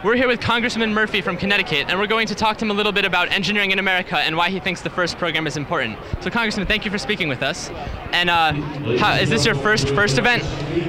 We're here with Congressman Murphy from Connecticut, and we're going to talk to him a little bit about engineering in America and why he thinks the FIRST program is important. So, Congressman, thank you for speaking with us. And is this your first event?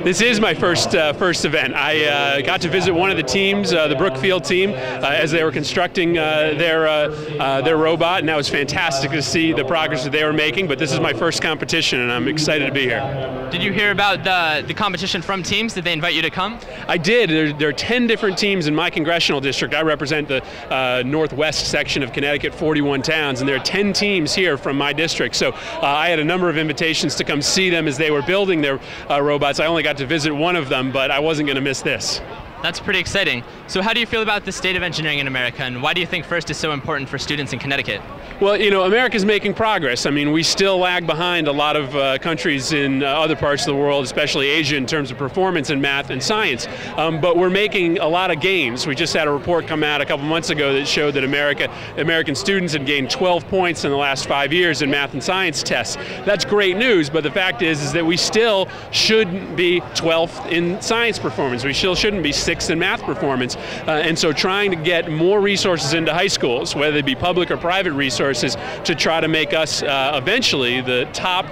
This is my first event. I got to visit one of the teams, the Brookfield team, as they were constructing their robot, and that was fantastic to see the progress that they were making. But this is my first competition, and I'm excited to be here. Did you hear about the competition from teams? Did they invite you to come? I did. There are 10 different teams in my congressional district. I represent the northwest section of Connecticut, 41 towns, and there are 10 teams here from my district. So I had a number of invitations to come see them as they were building their robots. I only got to visit one of them, but I wasn't going to miss this. That's pretty exciting. So how do you feel about the state of engineering in America, and why do you think FIRST is so important for students in Connecticut? Well, you know, America's making progress. I mean, we still lag behind a lot of countries in other parts of the world, especially Asia, in terms of performance in math and science. But we're making a lot of gains. We just had a report come out a couple months ago that showed that American students had gained 12 points in the last 5 years in math and science tests. That's great news, but the fact is that we still shouldn't be 12th in science performance. We still shouldn't be 6th in math performance. And so trying to get more resources into high schools, whether they be public or private resources, to try to make us eventually the top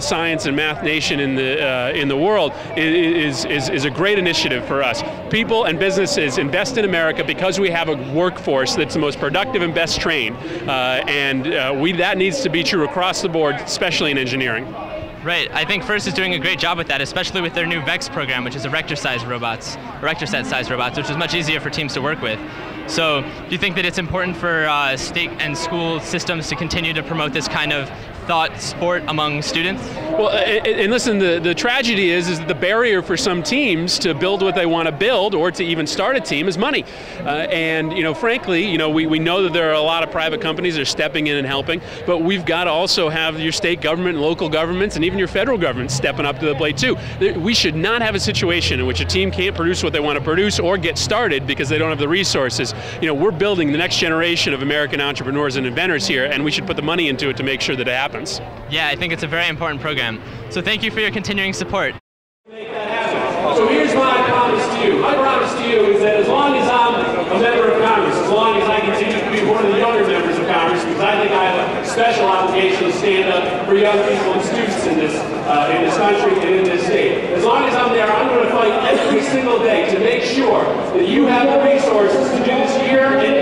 science and math nation in the world is a great initiative for us. People and businesses invest in America because we have a workforce that's the most productive and best trained, and that needs to be true across the board, especially in engineering. Right. I think FIRST is doing a great job with that, especially with their new VEX program, which is a Rector set-sized robots, which is much easier for teams to work with. So, do you think that it's important for state and school systems to continue to promote this kind of thought sport among students? Well, and listen, the tragedy is the barrier for some teams to build what they want to build or to even start a team is money. And, you know, frankly, you know, we know that there are a lot of private companies that are stepping in and helping, but we've got to also have your state government and local governments and even your federal government stepping up to the plate too. We should not have a situation in which a team can't produce what they want to produce or get started because they don't have the resources. You know, we're building the next generation of American entrepreneurs and inventors here, and we should put the money into it to make sure that it happens. Yeah, I think it's a very important program. So thank you for your continuing support. Make that happen. So here's my promise to you. My promise to you is that as long as I'm a member of Congress, as long as I continue to be one of the younger members of Congress, because I think I have a special obligation to stand up for young people and students in this country and in this state. As long as I'm there, I'm going to fight every single day to make sure that you have the resources to do this here and